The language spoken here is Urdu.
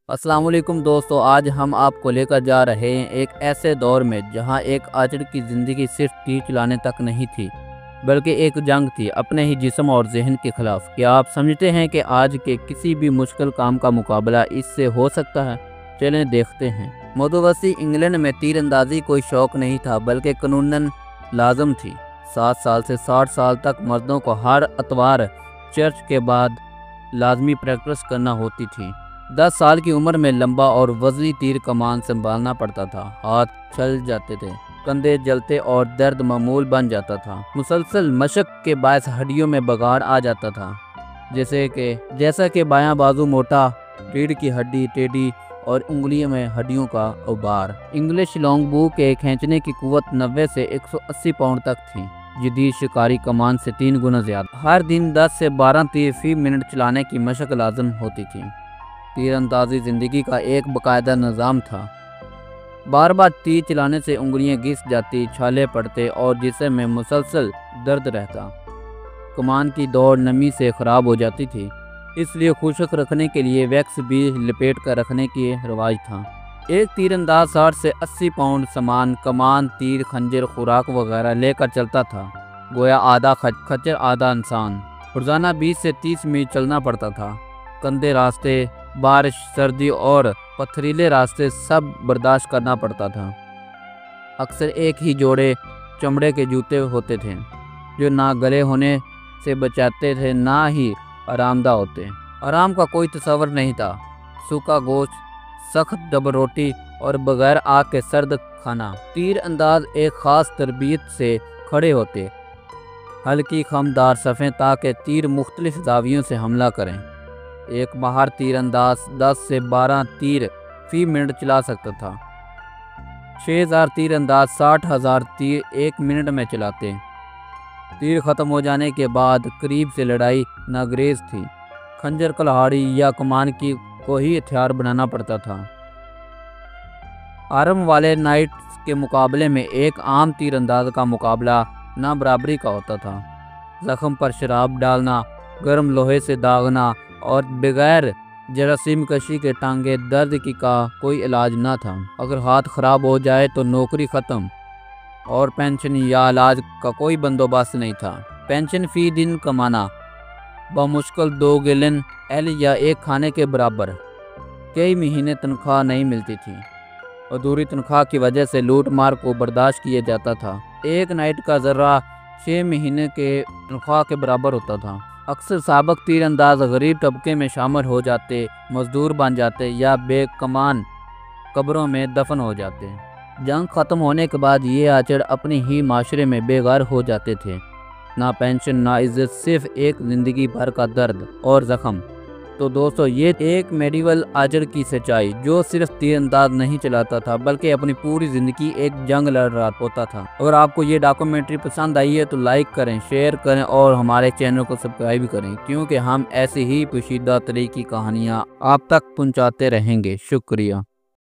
السلام علیکم دوستو، آج ہم آپ کو لے کر جا رہے ہیں ایک ایسے دور میں جہاں ایک آرچر کی زندگی صرف تیر چلانے تک نہیں تھی بلکہ ایک جنگ تھی اپنے ہی جسم اور ذہن کے خلاف۔ کیا آپ سمجھتے ہیں کہ آج کے کسی بھی مشکل کام کا مقابلہ اس سے ہو سکتا ہے؟ چلیں دیکھتے ہیں۔ متوسطی انگلینڈ میں تیر اندازی کوئی شوق نہیں تھا بلکہ قانوناً لازم تھی۔ 7 سال سے 60 سال تک مردوں کو ہر اتوار چرچ کے بعد لازمی پریکٹس کرنا ہوتی تھی۔ 10 سال کی عمر میں لمبا اور وزنی تیر کمان سنبھالنا پڑتا تھا، ہاتھ چھل جاتے تھے، کندھے جلتے اور درد معمول بن جاتا تھا۔ مسلسل مشق کے باعث ہڈیوں میں بگاڑ آ جاتا تھا، جیسا کہ بایاں بازو موٹا، ریڑھ کی ہڈی ٹیڑھی اور انگلیوں میں ہڈیوں کا غبار۔ انگلش لانگ بو کے کھینچنے کی قوت 90 سے 180 پاؤنڈ تک تھی، جدید شکاری کمان سے 3 گنا زیادہ۔ ہر دن 10 سے 12 تیر فی منٹ چلانے کی مشق لازم ہوتی تھی۔ تیر اندازی زندگی کا ایک باقاعدہ نظام تھا۔ بار بار تیر چلانے سے انگلیاں گھس جاتی، چھالے پڑتے اور جسم میں مسلسل درد رہتا۔ کمان کی دوڑ نمی سے خراب ہو جاتی تھی، اس لیے خشک رکھنے کے لیے ویکس بھی لپیٹ کر رکھنے کی رواج تھا۔ ایک تیر انداز 60 سے 80 پاؤنڈ سامان، کمان، تیر، خنجر، خوراک وغیرہ لے کر چلتا تھا، گویا آدھا خچر آدھا انسان۔ روزانہ 20 سے 30 میل چلنا پڑتا تھا۔ گندے راستے، بارش، سردی اور پتھریلے راستے سب برداشت کرنا پڑتا تھا۔ اکثر ایک ہی جوڑے چمڑے کے جوتے ہوتے تھے جو نہ گلے ہونے سے بچاتے تھے نہ ہی آرام دہ ہوتے۔ آرام کا کوئی تصور نہیں تھا۔ سوکھا گوشت، سخت ڈبل روٹی اور بغیر آگ کے سرد کھانا۔ تیر انداز ایک خاص تربیت سے کھڑے ہوتے، ہلکی خمدار صفیں تاکہ تیر مختلف زاویوں سے حملہ کریں۔ ایک ماہر تیر انداز 10 سے 12 تیر فی منٹ چلا سکتا تھا۔ 6000 تیر انداز 60,000 تیر ایک منٹ میں چلاتے۔ تیر ختم ہو جانے کے بعد قریب سے لڑائی ناگزیر تھی۔ خنجر، کلہاڑی یا کمان کو ہی ہتھیار بنانا پڑتا تھا۔ آرم والے نائٹس کے مقابلے میں ایک عام تیر انداز کا مقابلہ نہ برابری کا ہوتا تھا۔ زخم پر شراب ڈالنا، گرم لوہے سے داغنا اور بغیر جراثیم کشی کے ٹانگیں درد کا کوئی علاج نہ تھا۔ اگر ہاتھ خراب ہو جائے تو نوکری ختم اور پینشن یا علاج کا کوئی بندوبست نہیں تھا۔ پینشن فی دن کمانا بمشکل 2 گیلن ایل یا ایک کھانے کے برابر۔ کئی مہینے تنخواہ نہیں ملتی تھی۔ ادھوری تنخواہ کی وجہ سے لوٹ مار کو برداشت کیا جاتا تھا۔ ایک نائٹ کا ذرہ 6 مہینے کے تنخواہ کے برابر ہوتا تھا۔ اکثر سابق تیر انداز غریب طبقے میں شامل ہو جاتے، مزدور بن جاتے یا بے کمان قبروں میں دفن ہو جاتے۔ جنگ ختم ہونے کے بعد یہ آرچر اپنے ہی معاشرے میں بے گھر ہو جاتے تھے، نہ پینشن نہ عزت، صرف ایک زندگی بھر کا درد اور زخم۔ تو دوستو، یہ ایک میڈیول آرچر کی سچائی، جو صرف تیر انداز نہیں چلاتا تھا بلکہ اپنی پوری زندگی ایک جنگ لڑ رہا ہوتا تھا۔ اگر آپ کو یہ ڈاکومنٹری پسند آئی ہے تو لائک کریں، شیئر کریں اور ہمارے چینل کو سبسکرائب کریں، کیونکہ ہم ایسی ہی پوشیدہ طریقے کی کہانیاں آپ تک پہنچاتے رہیں گے۔ شکریہ۔